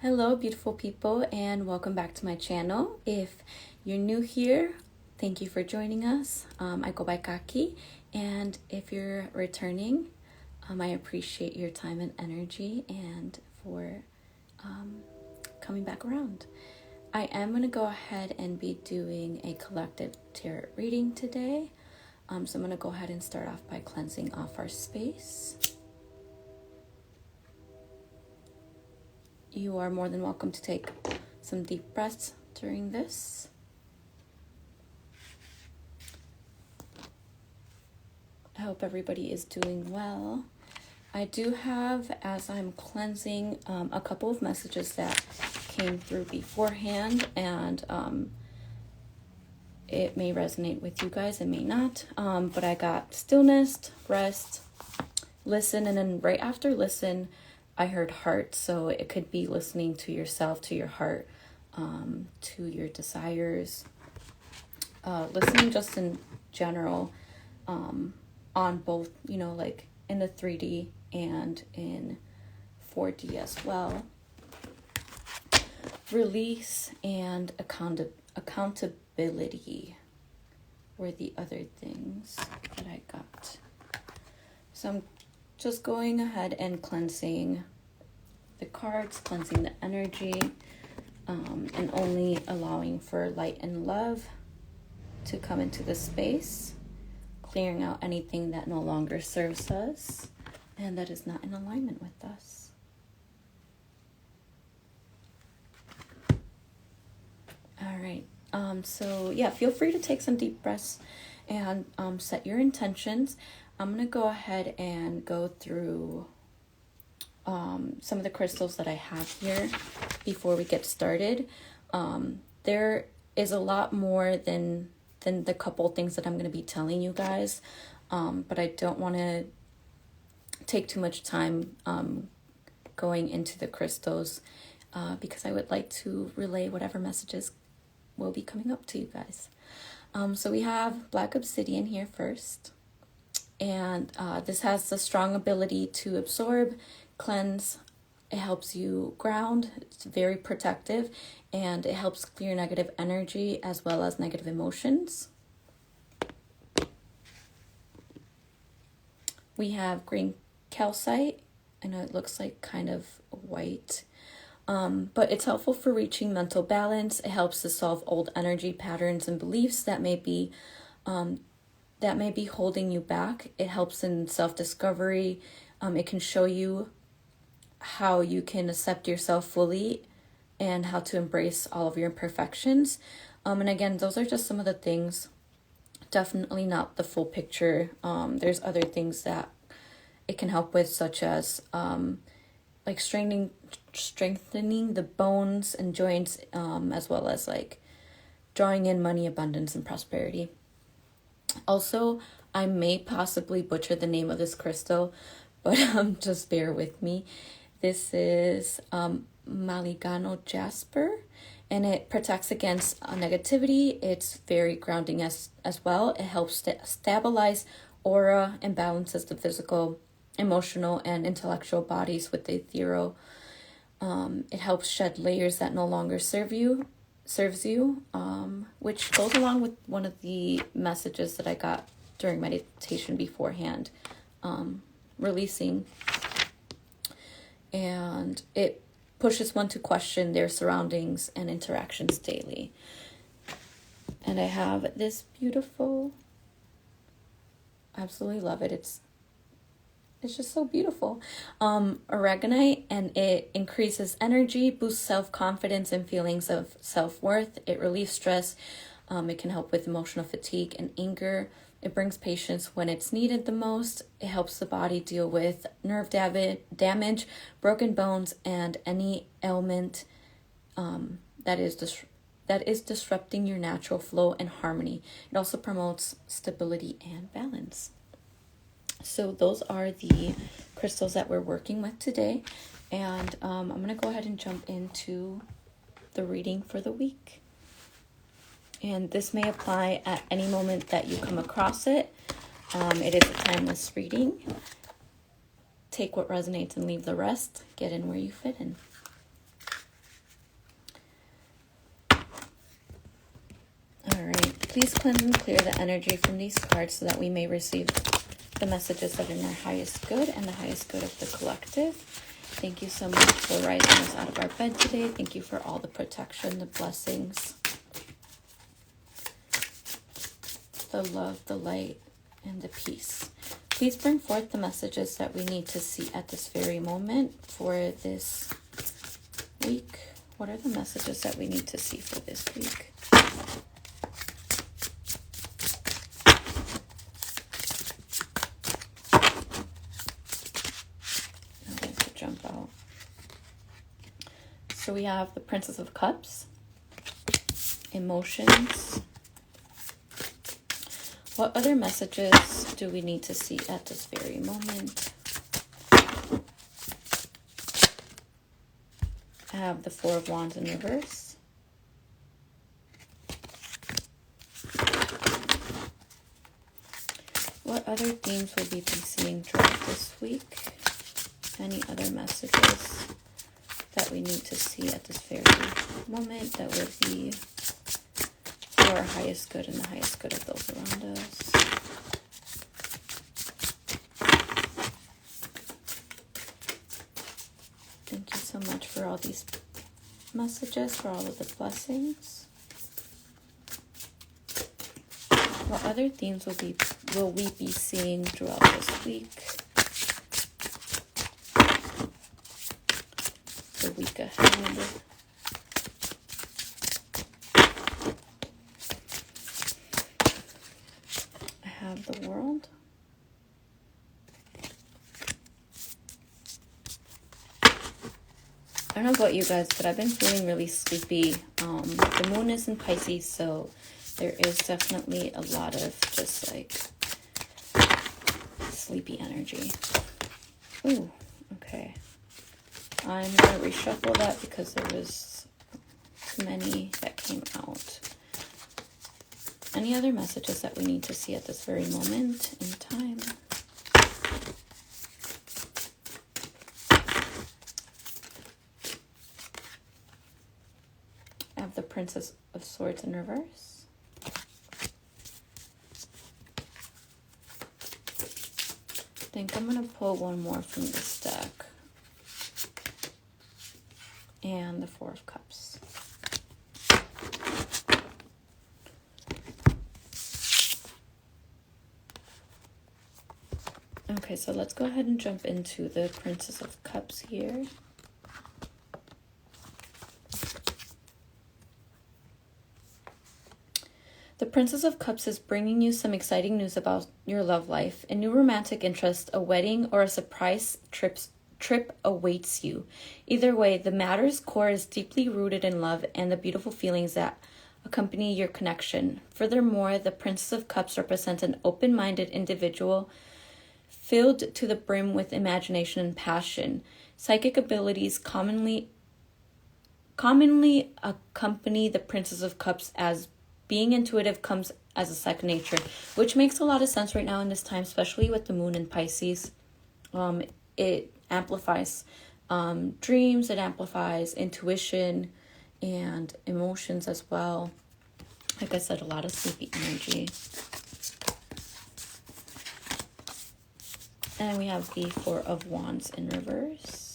Hello, beautiful people, and welcome back to my channel. If you're new here, thank you for joining us. I go by Kaki, and if you're returning, I appreciate your time and energy and for coming back around. I am going to go ahead and be doing a collective tarot reading today. So I'm going to go ahead and start off by cleansing off our space. You are more than welcome to take some deep breaths during this. I hope everybody is doing well. I do have, as I'm cleansing, a couple of messages that came through beforehand, and it may resonate with you guys, it may not, but I got stillness, rest, listen, and then right after listen, I heard heart, so it could be listening to yourself, to your heart, to your desires, listening just in general, on both, like in the 3D and in 4D as well. Release and accountability were the other things that I got. So I'm just going ahead and cleansing the cards, cleansing the energy, and only allowing for light and love to come into the space, clearing out anything that no longer serves us and that is not in alignment with us. All right. So feel free to take some deep breaths and set your intentions. I'm going to go ahead and go through some of the crystals that I have here before we get started. There is a lot more than the couple things that I'm going to be telling you guys, but I don't want to take too much time going into the crystals because I would like to relay whatever messages will be coming up to you guys. So we have black obsidian here first. And this has the strong ability to absorb, cleanse. It helps you ground. It's very protective, and it helps clear negative energy as well as negative emotions. We have green calcite. I know it looks like kind of white, but it's helpful for reaching mental balance. It helps to solve old energy patterns and beliefs that may be holding you back. It helps in self-discovery. It can show you how you can accept yourself fully and how to embrace all of your imperfections. And again, those are just some of the things, definitely not the full picture. There's other things that it can help with, such as like strengthening the bones and joints, as well as like drawing in money, abundance, and prosperity. Also, I may possibly butcher the name of this crystal, but just bear with me. This is Maligano Jasper, and it protects against negativity. It's very grounding as well. It helps to stabilize aura and balances the physical, emotional, and intellectual bodies with the ethereal. It helps shed layers that no longer serves you, which goes along with one of the messages that I got during meditation beforehand, releasing. And it pushes one to question their surroundings and interactions daily. And I have this beautiful, absolutely love it. It's just so beautiful. Aragonite, and it increases energy, boosts self-confidence and feelings of self-worth. It relieves stress. It can help with emotional fatigue and anger. It brings patience when it's needed the most. It helps the body deal with nerve damage, broken bones, and any ailment that is disrupting your natural flow and harmony. It also promotes stability and balance. So those are the crystals that we're working with today. And I'm going to go ahead and jump into the reading for the week. And this may apply at any moment that you come across it. It is a timeless reading. Take what resonates and leave the rest. Get in where you fit in. All right, please cleanse and clear the energy from these cards so that we may receive the messages that are in our highest good and the highest good of the collective. Thank you so much for rising us out of our bed today. Thank you for all the protection, the blessings, the love, the light, and the peace. Please bring forth the messages that we need to see at this very moment for this week. What are the messages that we need to see for this week? I'm going to jump out. So we have the Princess of Cups, emotions. What other messages do we need to see at this very moment? I have the Four of Wands in reverse. What other themes will we be seeing throughout this week? Any other messages that we need to see at this very moment that would be for our highest good and the highest good of those around us? Thank you so much for all these messages, for all of the blessings. What other themes will we be seeing throughout this week? The week ahead. I have the World. I don't know about you guys, but I've been feeling really sleepy. The moon is in Pisces, so there is definitely a lot of just like sleepy energy. Ooh, okay. I'm going to reshuffle that because there was too many that came out. Any other messages that we need to see at this very moment in time? I have the Princess of Swords in reverse. I think I'm going to pull one more from this deck. And the Four of Cups. Okay, so let's go ahead and jump into the Princess of Cups here. The Princess of Cups is bringing you some exciting news about your love life, a new romantic interest, a wedding, or a surprise trip awaits you. Either way, the matter's core is deeply rooted in love and the beautiful feelings that accompany your connection. Furthermore, the Princess of Cups represents an open-minded individual filled to the brim with imagination and passion. Psychic abilities commonly accompany the Princess of Cups, as being intuitive comes as a second nature, which makes a lot of sense right now in this time, especially with the moon in Pisces. It amplifies dreams, it amplifies intuition and emotions as well. Like I said, a lot of sleepy energy. And we have the Four of Wands in reverse.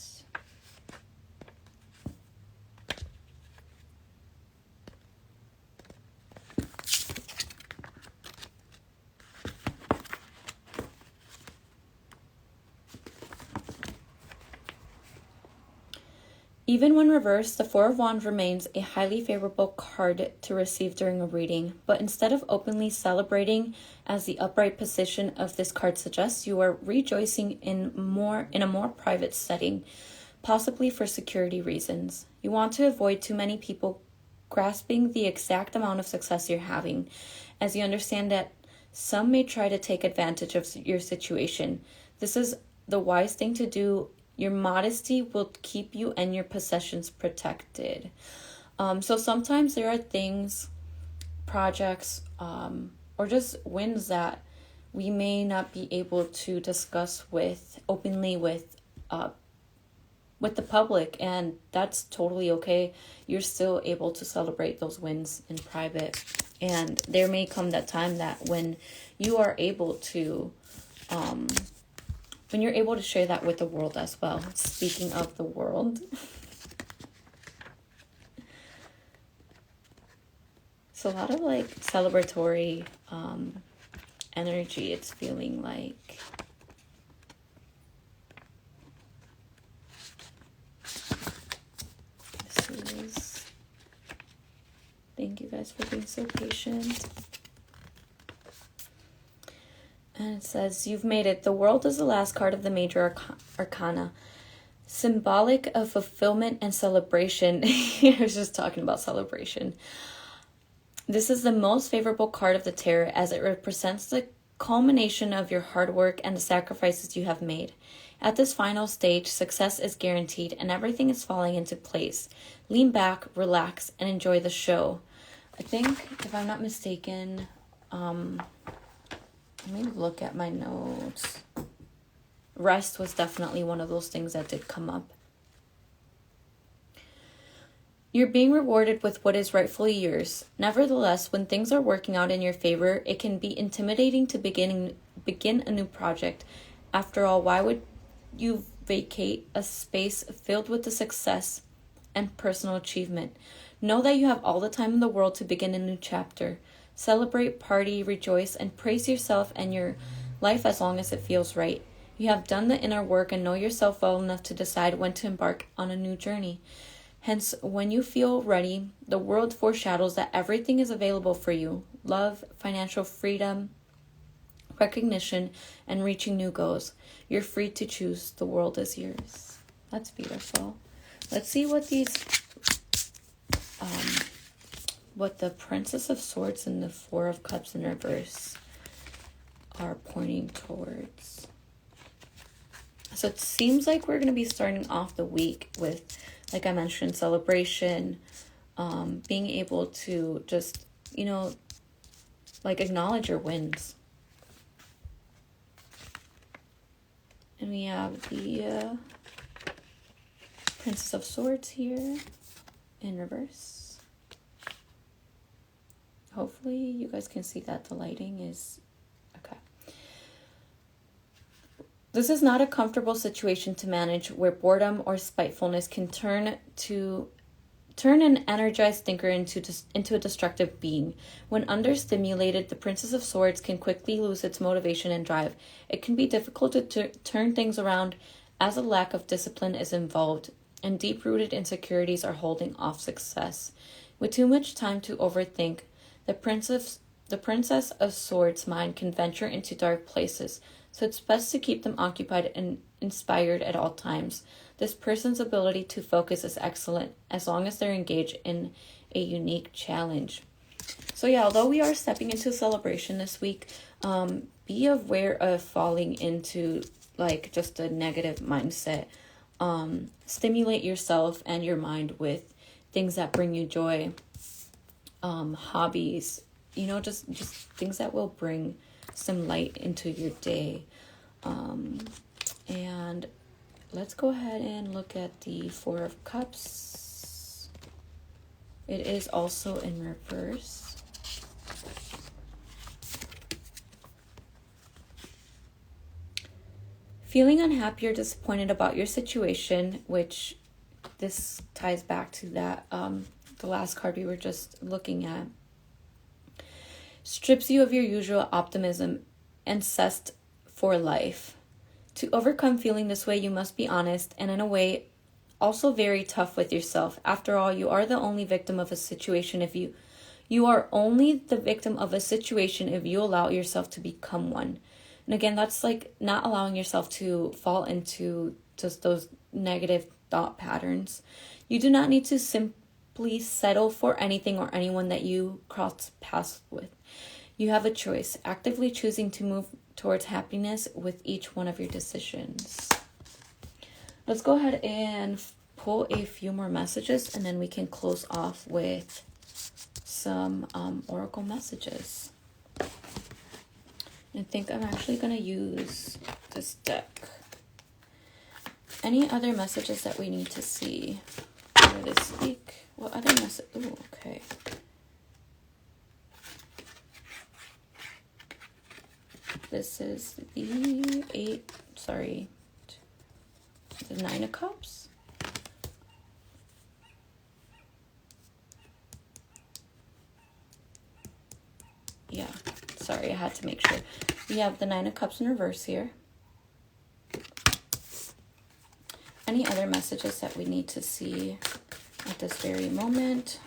Even when reversed, the Four of Wands remains a highly favorable card to receive during a reading, but instead of openly celebrating, as the upright position of this card suggests, you are rejoicing in a more private setting, possibly for security reasons. You want to avoid too many people grasping the exact amount of success you're having, as you understand that some may try to take advantage of your situation. This is the wise thing to do. Your modesty will keep you and your possessions protected. So sometimes there are things, projects, or just wins that we may not be able to discuss openly with the public, and that's totally okay. You're still able to celebrate those wins in private. And there may come that time that when you are able to, when you're able to share that with the world as well. Speaking of the world, it's a lot of like celebratory energy. It's feeling like. Thank you guys for being so patient. And it says, you've made it. The world is the last card of the major arcana. Symbolic of fulfillment and celebration. I was just talking about celebration. This is the most favorable card of the tarot as it represents the culmination of your hard work and the sacrifices you have made. At this final stage, success is guaranteed and everything is falling into place. Lean back, relax, and enjoy the show. I think, if I'm not mistaken, let me look at my notes. Rest was definitely one of those things that did come up. You're being rewarded with what is rightfully yours. Nevertheless, when things are working out in your favor, it can be intimidating to begin a new project. After all, why would you vacate a space filled with the success and personal achievement? Know that you have all the time in the world to begin a new chapter. Celebrate, party, rejoice, and praise yourself and your life as long as it feels right. You have done the inner work and know yourself well enough to decide when to embark on a new journey. Hence, when you feel ready, the world foreshadows that everything is available for you. Love, financial freedom, recognition, and reaching new goals. You're free to choose. The world is yours. That's beautiful. Let's see what what the Princess of Swords and the Four of Cups in reverse are pointing towards. So it seems like we're going to be starting off the week with, like I mentioned, celebration, being able to just, like acknowledge your wins. And we have the Princess of Swords here in reverse. Hopefully you guys can see that the lighting is okay. This is not a comfortable situation to manage where boredom or spitefulness can turn an energized thinker into a destructive being. When understimulated, the Princess of Swords can quickly lose its motivation and drive. It can be difficult to turn things around as a lack of discipline is involved, and deep-rooted insecurities are holding off success. With too much time to overthink, the Princess of Swords' mind can venture into dark places, so it's best to keep them occupied and inspired at all times. This person's ability to focus is excellent as long as they're engaged in a unique challenge. So yeah, although we are stepping into a celebration this week, be aware of falling into like just a negative mindset. Stimulate yourself and your mind with things that bring you joy, hobbies, just things that will bring some light into your day. And let's go ahead and look at the Four of Cups. It is also in reverse. Feeling unhappy or disappointed about your situation, which this ties back to that, the last card we were just looking at, strips you of your usual optimism and zest for life. To overcome feeling this way, you must be honest and in a way also very tough with yourself. After all, you are the only victim of a situation if you are only the victim of a situation if you allow yourself to become one. And again, that's like not allowing yourself to fall into just those negative thought patterns. You do not need to simply settle for anything or anyone that you cross paths with. You have a choice, actively choosing to move towards happiness with each one of your decisions. Let's go ahead and pull a few more messages and then we can close off with some oracle messages. I think I'm actually going to use this deck. Any other messages that we need to see for this week? What other message? Oh, okay. this is the the 9 of Cups. Yeah, sorry, I had to make sure. We have the 9 of Cups in reverse here. Any other messages that we need to see at this very moment?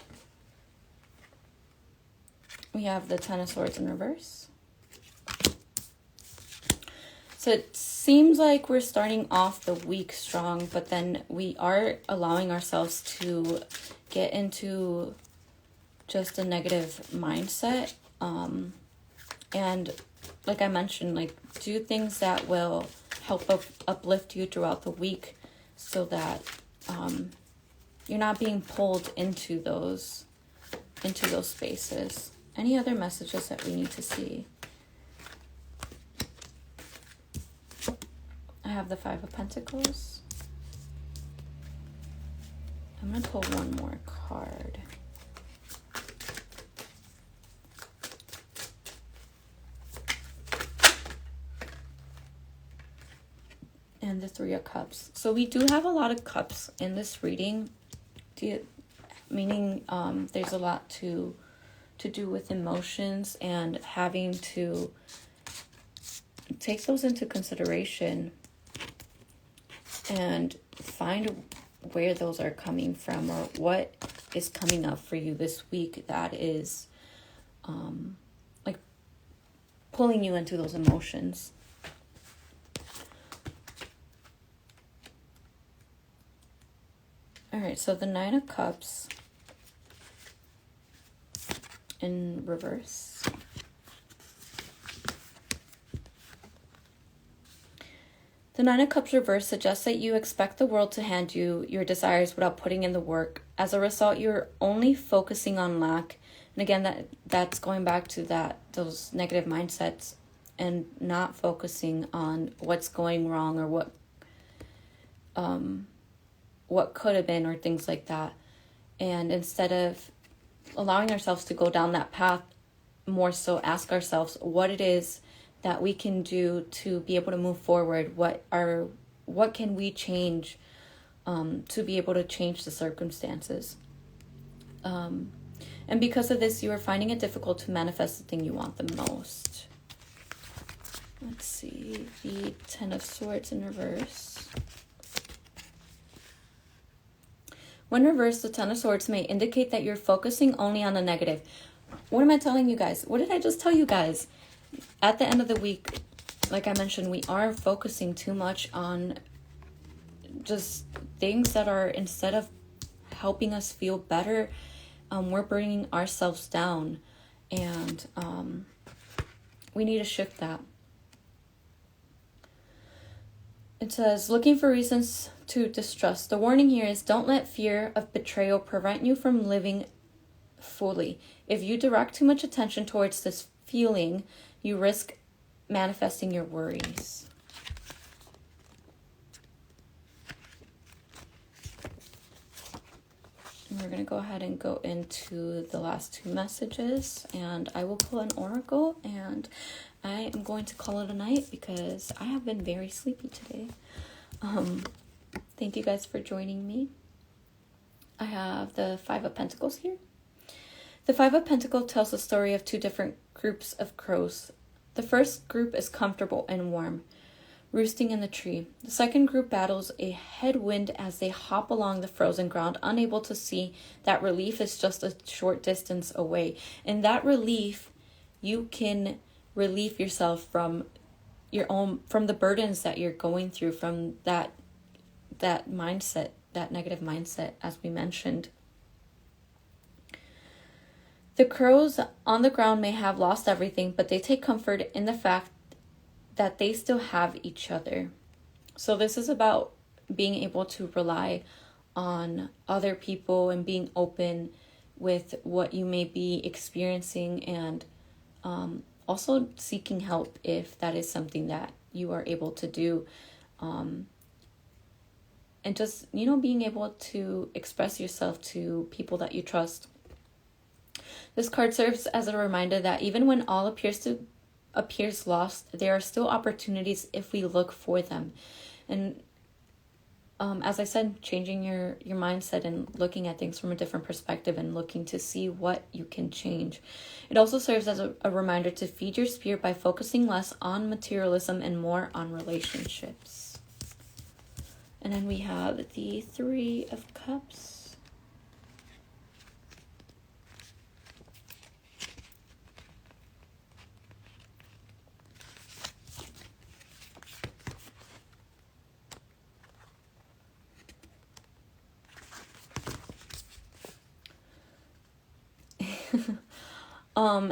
We have the 10 of Swords in reverse. So it seems like we're starting off the week strong, but then we are allowing ourselves to get into just a negative mindset. And like I mentioned, like do things that will help uplift you throughout the week so that you're not being pulled into those spaces. Any other messages that we need to see? I have the 5 of Pentacles. I'm going to pull one more card. And the 3 of Cups. So we do have a lot of cups in this reading, meaning there's a lot to do with emotions and having to take those into consideration and find where those are coming from or what is coming up for you this week that is like pulling you into those emotions. All right, so the 9 of Cups in reverse. The 9 of Cups reverse suggests that you expect the world to hand you your desires without putting in the work. As a result, you're only focusing on lack. And again, that's going back to those negative mindsets and not focusing on what's going wrong or what could have been or things like that. And instead of allowing ourselves to go down that path, more so ask ourselves what it is that we can do to be able to move forward. What can we change to be able to change the circumstances? And because of this, you are finding it difficult to manifest the thing you want the most. Let's see, the 10 of Swords in reverse. When reversed, the 10 of Swords may indicate that you're focusing only on the negative. What am I telling you guys? What did I just tell you guys? At the end of the week, like I mentioned, we are focusing too much on just things that are, instead of helping us feel better, we're bringing ourselves down. And we need to shift that. It says, looking for reasons to distrust. The warning here is don't let fear of betrayal prevent you from living fully. If you direct too much attention towards this feeling, you risk manifesting your worries. And we're going to go ahead and go into the last 2 messages, and I will pull an oracle, and I am going to call it a night because I have been very sleepy today. Thank you guys for joining me. I have the 5 of Pentacles here. The 5 of Pentacles tells the story of 2 different groups of crows. The first group is comfortable and warm, roosting in the tree. The second group battles a headwind as they hop along the frozen ground, unable to see that relief is just a short distance away. In that relief, you can relieve yourself from the burdens that you're going through, from that mindset, that negative mindset, as we mentioned. The crows on the ground may have lost everything, but they take comfort in the fact that they still have each other. So this is about being able to rely on other people and being open with what you may be experiencing, and also seeking help if that is something that you are able to do. And just, being able to express yourself to people that you trust. This card serves as a reminder that even when all appears to appears lost, there are still opportunities if we look for them. And as I said, changing your mindset and looking at things from a different perspective and looking to see what you can change. It also serves as a reminder to feed your spirit by focusing less on materialism and more on relationships. And then we have the Three of Cups.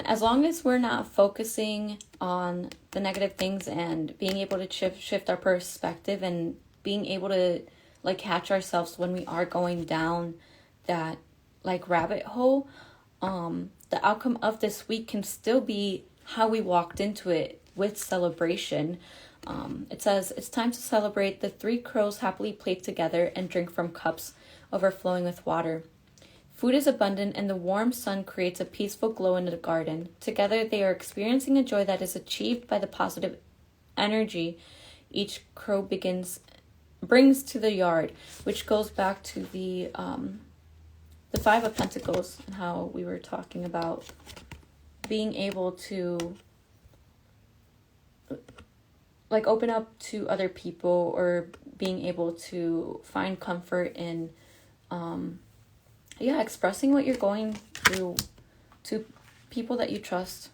As long as we're not focusing on the negative things and being able to shift our perspective and being able to like catch ourselves when we are going down that like rabbit hole, the outcome of this week can still be how we walked into it with celebration. It says, it's time to celebrate. The three crows happily played together and drink from cups overflowing with water. Food is abundant and the warm sun creates a peaceful glow in the garden. Together they are experiencing a joy that is achieved by the positive energy each crow brings to the yard, which goes back to the Five of Pentacles and how we were talking about being able to like open up to other people or being able to find comfort in expressing what you're going through to people that you trust.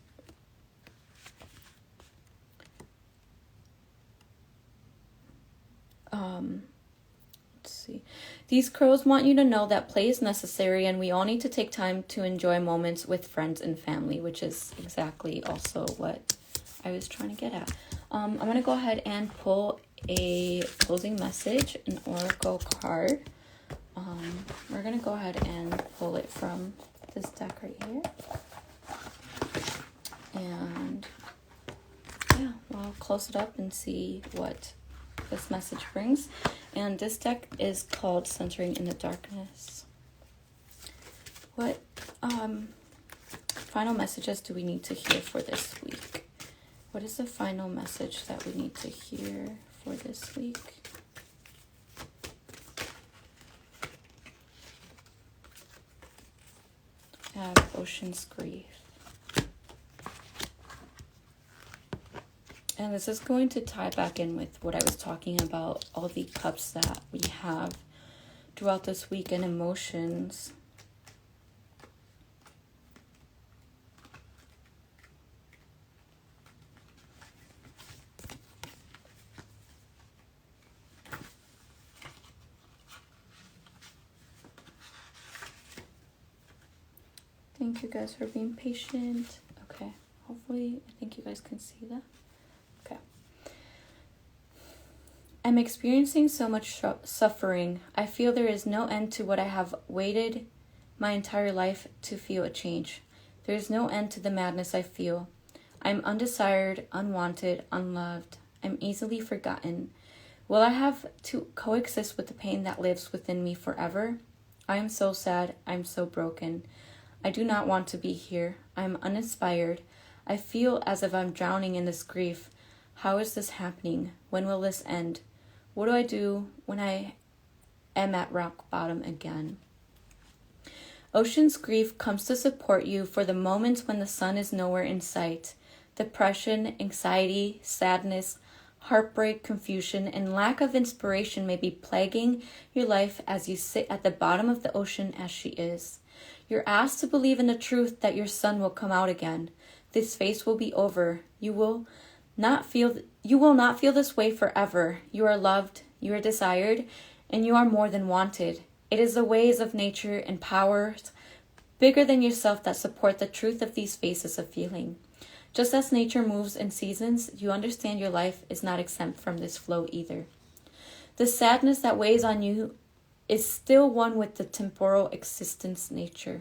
Let's see. These crows want you to know that play is necessary and we all need to take time to enjoy moments with friends and family, which is exactly also what I was trying to get at. I'm going to go ahead and pull a closing message, an oracle card. We're going to go ahead and pull it from this deck right here. And yeah, I'll close it up and see what this message brings. And this deck is called Centering in the Darkness. What final messages do we need to hear for this week? What is the final message that we need to hear for this week? I have Ocean's Grief. And this is going to tie back in with what I was talking about, all the cups that we have throughout this week and emotions. Thank you guys for being patient. Okay, hopefully, I think you guys can see that. Okay. I'm experiencing so much suffering. I feel there is no end to what I have waited my entire life to feel a change. There is no end to the madness I feel. I'm undesired, unwanted, unloved. I'm easily forgotten. Will I have to coexist with the pain that lives within me forever? I am so sad. I'm so broken. I do not want to be here. I am uninspired. I feel as if I'm drowning in this grief. How is this happening? When will this end? What do I do when I am at rock bottom again? Ocean's Grief comes to support you for the moments when the sun is nowhere in sight. Depression, anxiety, sadness, heartbreak, confusion, and lack of inspiration may be plaguing your life as you sit at the bottom of the ocean as she is. You're asked to believe in the truth that your sun will come out again. This phase will be over. You will not feel this way forever. You are loved, you are desired, and you are more than wanted. It is the ways of nature and powers bigger than yourself that support the truth of these phases of feeling. Just as nature moves in seasons, you understand your life is not exempt from this flow either. The sadness that weighs on you is still one with the temporal existence nature.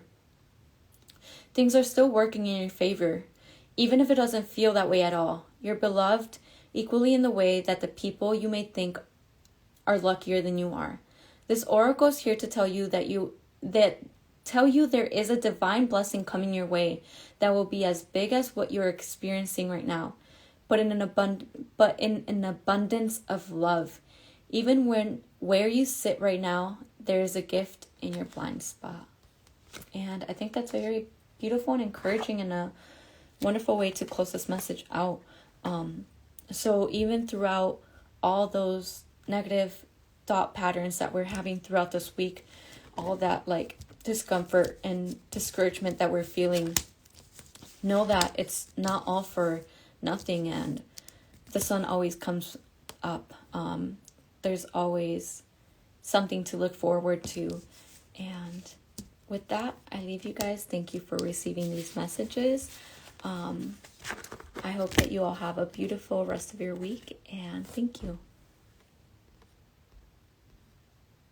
Things are still working in your favor, even if it doesn't feel that way at all. You're beloved equally in the way that the people you may think are luckier than you are. This oracle is here to tell you that tell you there is a divine blessing coming your way that will be as big as what you're experiencing right now, but in an abundance of love. Even when where you sit right now, there is a gift in your blind spot. And I think that's very beautiful and encouraging and a wonderful way to close this message out. So even throughout all those negative thought patterns that we're having throughout this week, all that like discomfort and discouragement that we're feeling, know that it's not all for nothing, and the sun always comes up. There's always something to look forward to. And with that, I leave you guys. Thank you for receiving these messages. I hope that you all have a beautiful rest of your week, and thank you.